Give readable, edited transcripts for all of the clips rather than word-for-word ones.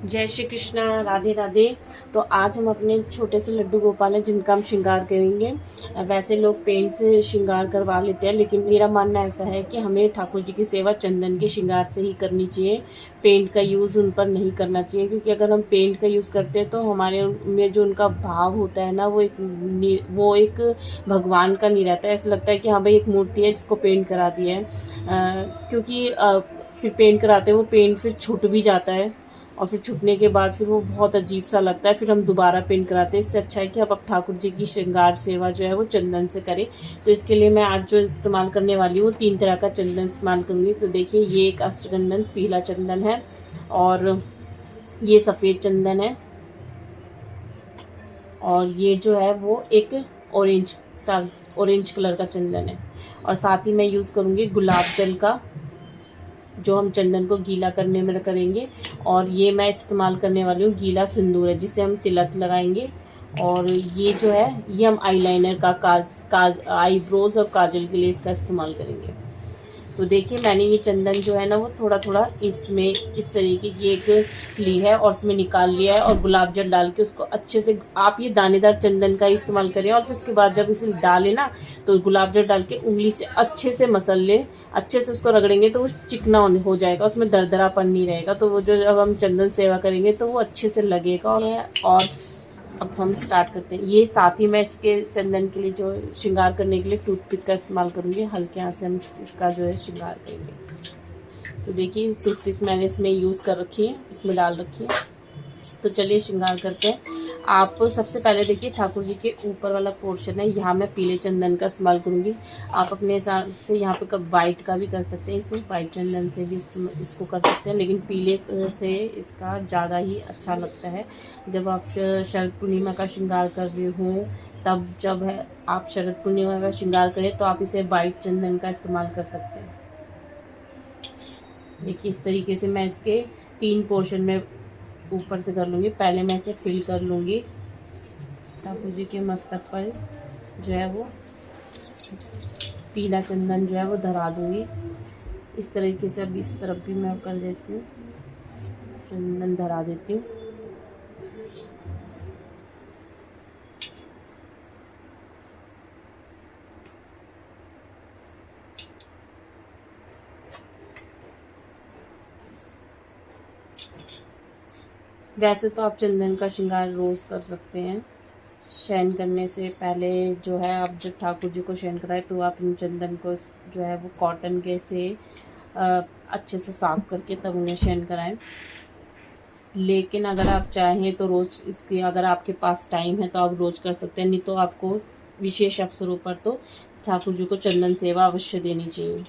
जय श्री कृष्णा, राधे राधे। तो आज हम अपने छोटे से लड्डू गोपाल हैं जिनका हम श्रृंगार करेंगे। वैसे लोग पेंट से श्रृंगार करवा लेते हैं, लेकिन मेरा मानना ऐसा है कि हमें ठाकुर जी की सेवा चंदन के श्रृंगार से ही करनी चाहिए। पेंट का यूज़ उन पर नहीं करना चाहिए, क्योंकि अगर हम पेंट का यूज़ करते हैं तो हमारे में जो उनका भाव होता है ना, वो एक भगवान का नहीं रहता है। ऐसा लगता है कि हाँ भाई, एक मूर्ति है जिसको पेंट करा दिया है। क्योंकि फिर पेंट कराते हैं, वो पेंट फिर छूट भी जाता है, और फिर छूटने के बाद फिर वो बहुत अजीब सा लगता है। फिर हम दोबारा पेंट कराते हैं। इससे अच्छा है कि आप ठाकुर जी की श्रृंगार सेवा जो है वो चंदन से करें। तो इसके लिए मैं आज जो इस्तेमाल करने वाली हूँ, 3 तरह का चंदन इस्तेमाल करूँगी। तो देखिए, ये एक अष्टगंधन पीला चंदन है, और ये सफ़ेद चंदन है, और ये जो है वो एक ऑरेंज कलर का चंदन है। और साथ ही मैं यूज़ करूँगी गुलाब जल का, जो हम चंदन को गीला करने में करेंगे। और ये मैं इस्तेमाल करने वाली हूँ गीला सिंदूर है, जिसे हम तिलक लगाएंगे। और ये जो है, ये हम आईलाइनर का आईब्रोज और काजल के लिए इसका इस्तेमाल करेंगे। तो देखिए, मैंने ये चंदन जो है ना, वो थोड़ा थोड़ा इसमें इस तरीके की एक ली है और उसमें निकाल लिया है, और गुलाब जल डाल के उसको अच्छे से, आप ये दानेदार चंदन का इस्तेमाल करें। और फिर उसके बाद जब इसे डालें ना, तो गुलाब जल डाल के उंगली से अच्छे से मसल ले, अच्छे से उसको रगड़ेंगे तो वो चिकना हो जाएगा, उसमें दरदरापन नहीं रहेगा। तो वो जो, जब हम चंदन सेवा करेंगे तो वो अच्छे से लगेगा। और अब हम स्टार्ट करते हैं। ये साथ ही मैं इसके चंदन के लिए जो श्रृंगार करने के लिए टूथपिक का इस्तेमाल करूँगी। हल्के हाथ से हम इसका जो है श्रृंगार करेंगे। तो देखिए, टूथपिक मैंने इसमें यूज़ कर रखी है, इसमें डाल रखी है। तो चलिए श्रृंगार करते हैं। आप सबसे पहले देखिए, ठाकुर जी के ऊपर वाला पोर्शन है, यहाँ मैं पीले चंदन का इस्तेमाल करूँगी। आप अपने हिसाब से यहाँ पे कब वाइट का भी कर सकते हैं, इसे वाइट चंदन से भी इसको कर सकते हैं, लेकिन पीले से इसका ज़्यादा ही अच्छा लगता है। जब आप शरद पूर्णिमा का श्रृंगार कर रहे हों, तब जब है आप शरद पूर्णिमा का श्रृंगार करें, तो आप इसे वाइट चंदन का इस्तेमाल कर सकते हैं। देखिए, इस तरीके से मैं इसके 3 पोर्शन में ऊपर से कर लूँगी। पहले मैं इसे फिल कर लूँगी, ठाकुर जी के मस्तक पर जो है वो पीला चंदन जो है वो धरा दूँगी। इस तरीके से अब इस तरफ भी मैं कर देती हूँ, चंदन धरा देती हूँ। वैसे तो आप चंदन का श्रृंगार रोज़ कर सकते हैं। शयन करने से पहले जो है, आप जब ठाकुर जी को शयन कराए, तो आप इन चंदन को जो है वो कॉटन के से अच्छे से साफ करके तब उन्हें शयन कराएं। लेकिन अगर आप चाहें तो रोज़ इसके, अगर आपके पास टाइम है तो आप रोज़ कर सकते हैं, नहीं तो आपको विशेष अवसरों पर तो ठाकुर जी को चंदन सेवा अवश्य देनी चाहिए।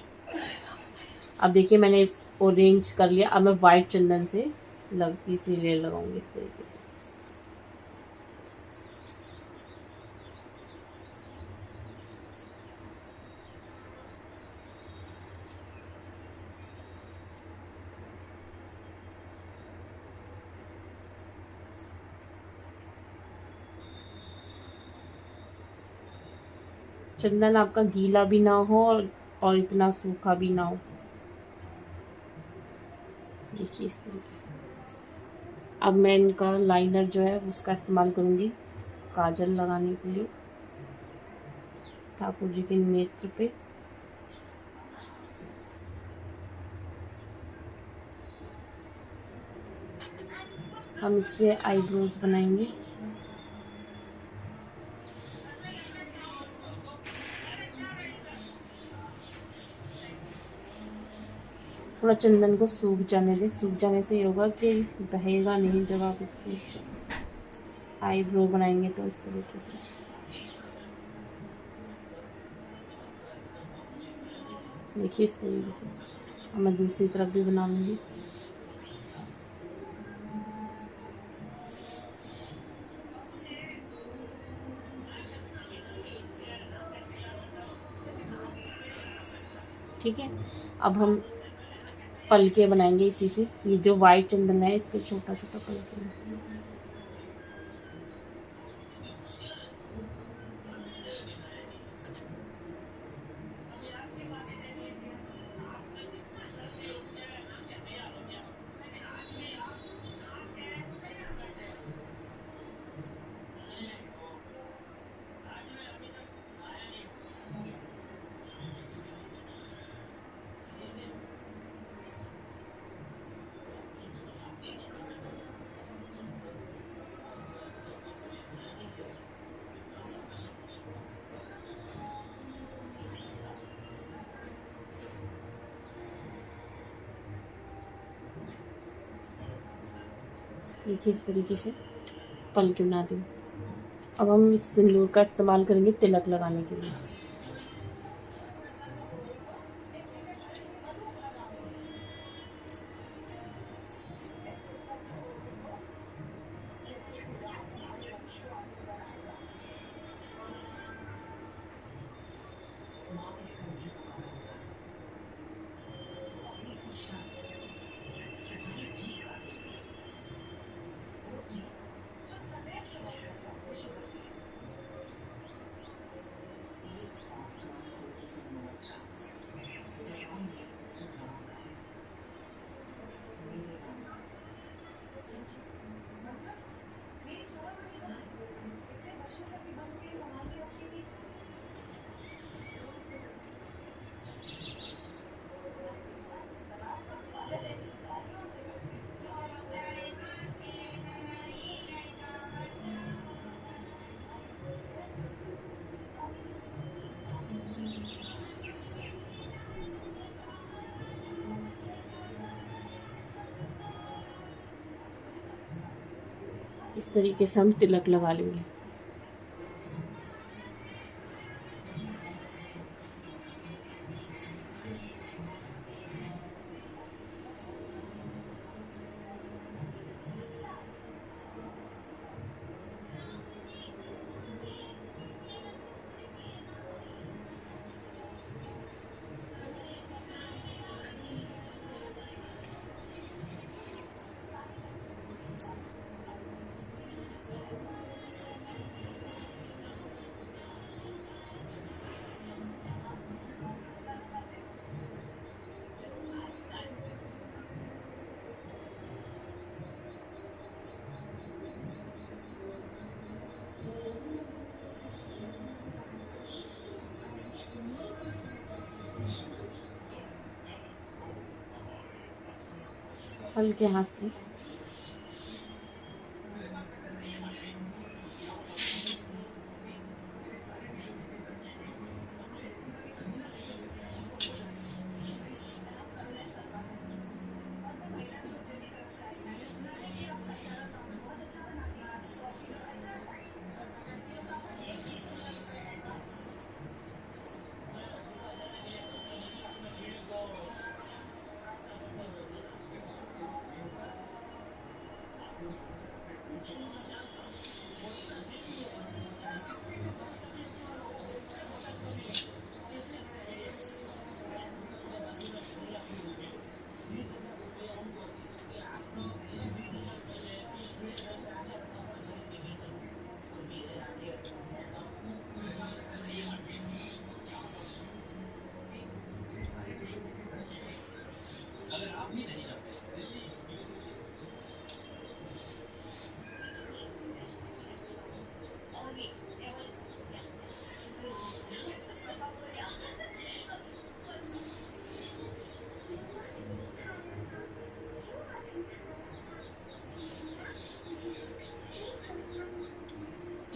अब देखिए, मैंने ऑरेंज कर लिया। अब मैं वाइट चंदन से तीसरी लेयर लगाऊंगी इस तरीके से। चंदन आपका गीला भी ना हो और इतना सूखा भी ना हो। देखिए, इस तरीके से। अब मैं इनका लाइनर जो है उसका इस्तेमाल करूँगी काजल लगाने के लिए ठाकुर जी के नेत्र पे। हम इससे आईब्रोज बनाएंगे। थोड़ा चंदन को सूख जाने दें। सूख जाने से ये होगा कि बहेगा नहीं जब आप इसकी आईब्रो बनाएंगे। तो इस तरीके से देखिए, इस तरीके से। अब मैं दूसरी तरफ भी बना लूँगी। ठीक है, अब हम पलके बनाएंगे इसी से। ये जो वाइट चंदन है, इस पर छोटा छोटा पलके। देखिए इस तरीके से पलके बना दी। अब हम इस सिंदूर का इस्तेमाल करेंगे तिलक लगाने के लिए। इस तरीके से हम तिलक लगा लेंगे। हल्के हाथ से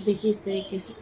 देखिए इस तरीके से